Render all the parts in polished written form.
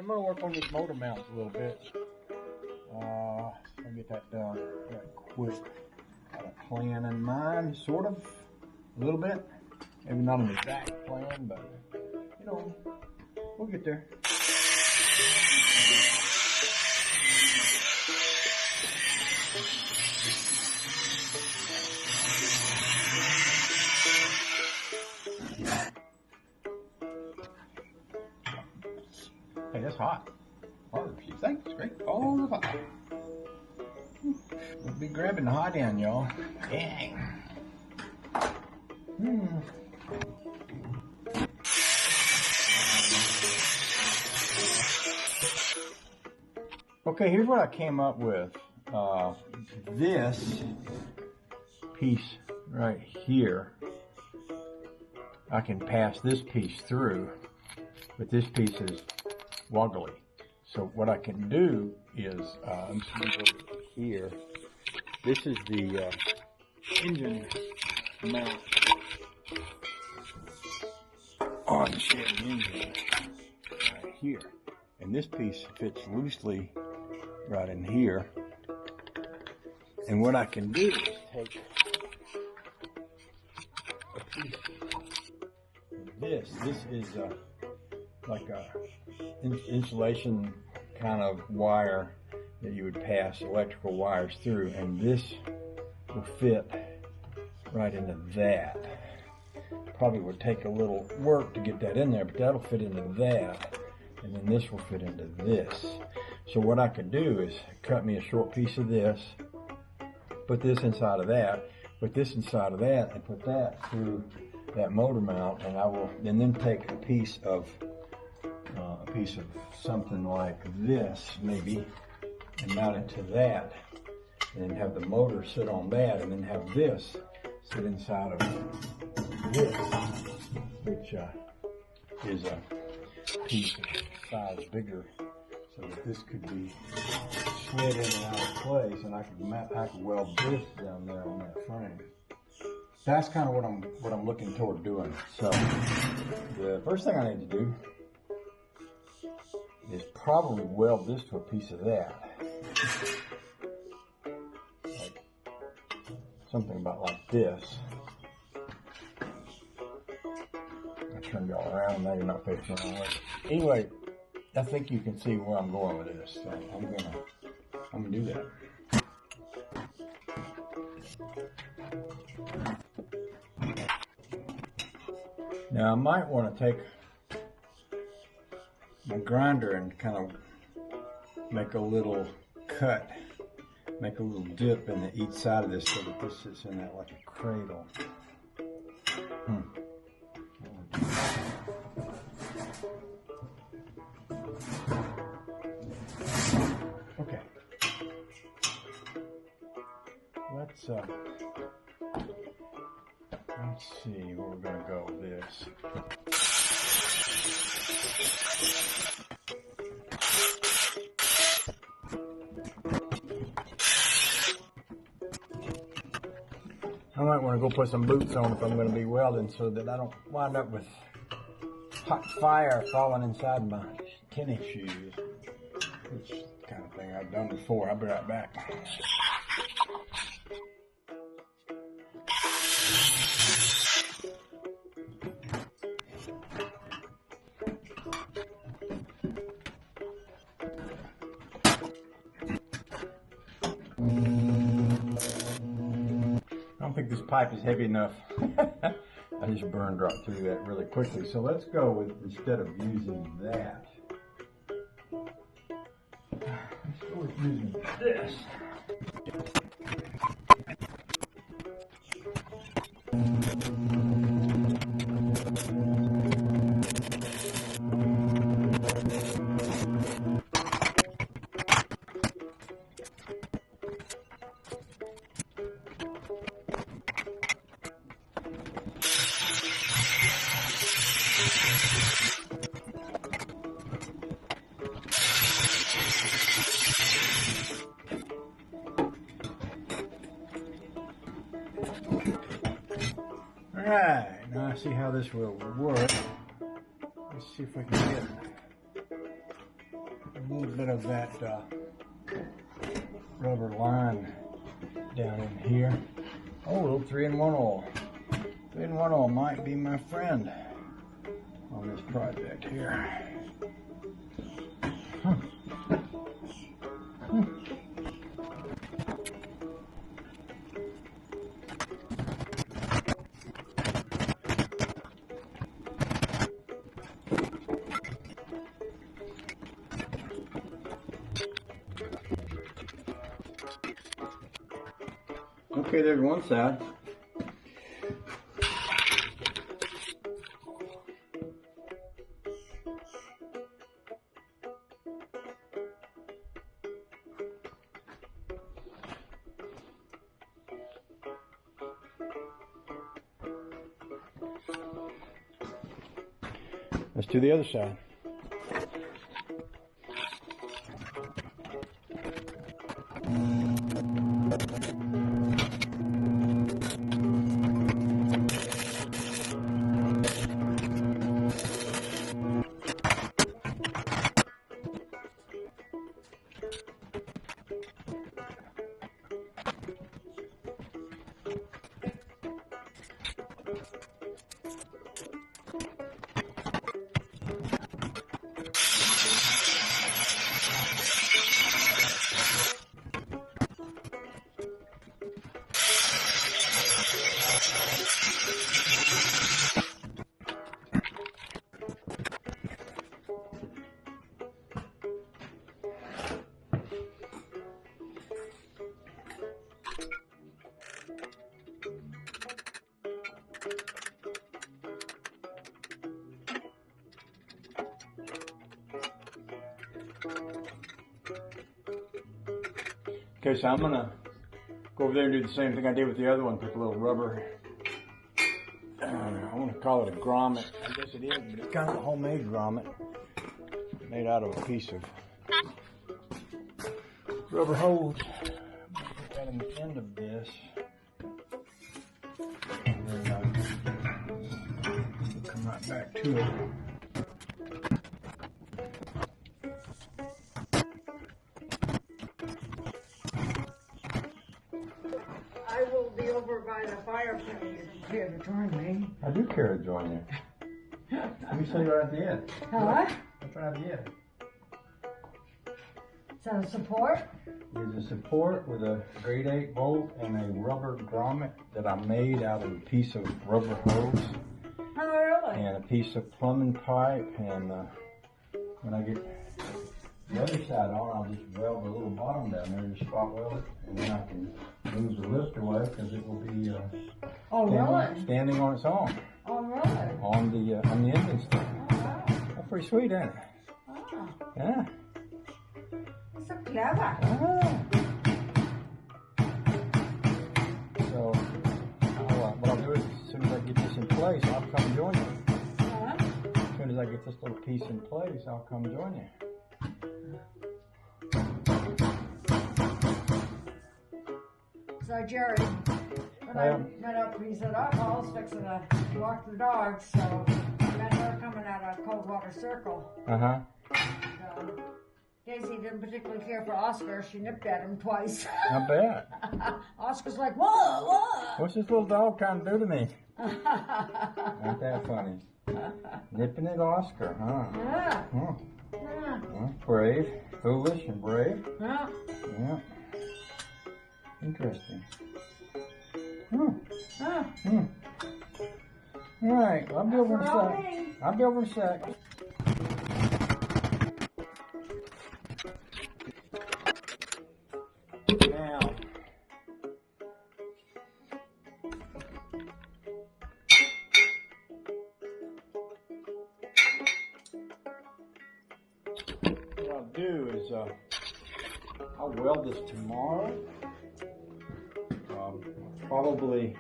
I'm going to work on this motor mount a little bit. I'll get that done right quick. Got a plan in mind, sort of, a little bit. Maybe not an exact plan, but, you know, we'll get there. Hey, that's hot. Hard, you think? It's great. All the hot. We'll be grabbing the hot end, y'all. Dang. Okay, here's what I came up with. This piece right here, I can pass this piece through, but this piece is woggly. So what I can do is, let me move over here. This is the engine mount on the Chevy engine right here. And this piece fits loosely right in here. And what I can do is take a piece of this. This is like a insulation kind of wire that you would pass electrical wires through, and this will fit right into that. Probably would take a little work to get that in there, but that'll fit into that, and then this will fit into this. So what I could do is cut me a short piece of this, put this inside of that, put this inside of that, and put that through that motor mount, and I will, and then take a piece of something like this, maybe, and mount it to that, and then have the motor sit on that, and then have this sit inside of this, which is a piece of size bigger, so that this could be slid in and out of place, and I could weld this down there on that frame. That's kind of what I'm looking toward doing. So the first thing I need to do is probably weld this to a piece of that. Like something about like this. I turned y'all around, now you're not facing the wrong way. Anyway, I think you can see where I'm going with this, so I'm gonna do that. Now I might want to take my grinder and kind of make a little cut, make a little dip in each side of this so that this sits in that like a cradle. Okay. Let's see where we're gonna go with this. I might want to go put some boots on if I'm going to be welding, so that I don't wind up with hot fire falling inside my tennis shoes. Which is the kind of thing I've done before. I'll be right back. I don't think this pipe is heavy enough. I just burned right through that really quickly. So let's go with, instead of using that, let's go with using this. Alright, now I see how this will work. Let's see if I can get little bit of that rubber line down in here. Oh, a little 3-in-1 oil. 3-in-1 oil might be my friend on this project here. Okay, there's one side. Let's do the other side. Okay, so I'm gonna go over there and do the same thing I did with the other one. Put a little rubber, I want to call it a grommet. I guess it is, but it's kind of a homemade grommet made out of a piece of rubber hose. Put that in the end of this. And then come right back to it. I will be over by the fireplace if you care to join me. I do care to join you. Let me show you right at the end. Huh? That's right at the end. Is that a support? There's a support with a grade 8 bolt and a rubber grommet that I made out of a piece of rubber hose. Oh, really? And a piece of plumbing pipe, and when I get the other side on, I'll just weld the little bottom down there, just spot weld it, and then I can move the lift away because it will be standing on its own. Oh, really? On the engine stand. Oh, wow. That's pretty sweet, ain't it? Oh, Yeah. that's so clever. Ah. So, what I'll do is, as soon as I get this in place, I'll come join you. Huh? As soon as I get this little piece in place, I'll come join you. So, Jerry, when I went up, he said, I was fixing to walk the dogs, so I met her coming out of Coldwater Circle. Uh-huh. Daisy didn't particularly care for Oscar. She nipped at him twice. I bet. Oscar's like, whoa, whoa. What's this little dog trying to do to me? Ain't that funny? Nipping at Oscar, huh? Yeah. Huh. Yeah. Well, brave, foolish, and brave. Yeah. Yeah. Interesting. Hmm. Huh. Hmm. All right. Well, I'll be over in a sec. I'll be over in a sec. Now. What I'll do is I'll weld this tomorrow. Probably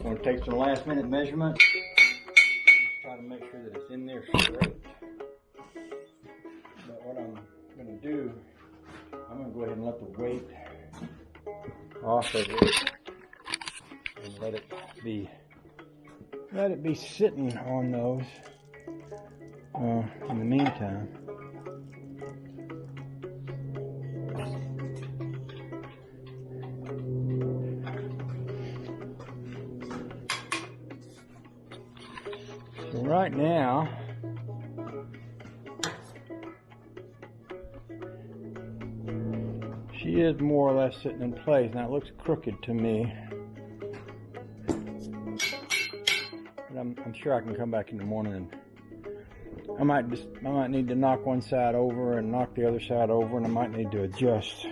going to take some last minute measurements. Just try to make sure that it's in there straight. But what I'm going to do, I'm going to go ahead and let the weight off of it and let it be sitting on those in the meantime. right now, she is more or less sitting in place. Now it looks crooked to me, but I'm sure I can come back in the morning and I might need to knock one side over and knock the other side over, and I might need to adjust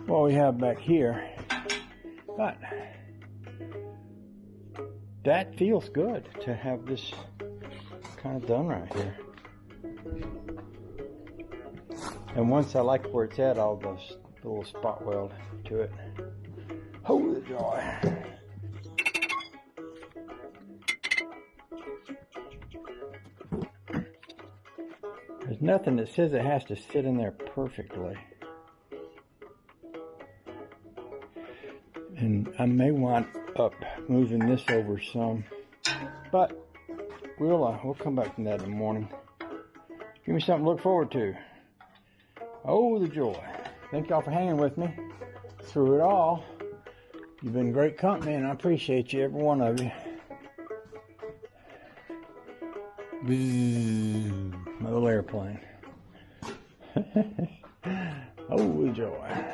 what we have back here. But that feels good to have this kind of done right here. And once I like where it's at, I'll just a little spot weld to it. Hold the joy. There's nothing that says it has to sit in there perfectly. And I may wind up moving this over some, but we'll come back to that in the morning. Give me something to look forward to. Oh, the joy. Thank y'all for hanging with me through it all. You've been great company, and I appreciate you, every one of you. My little airplane. Oh, the joy.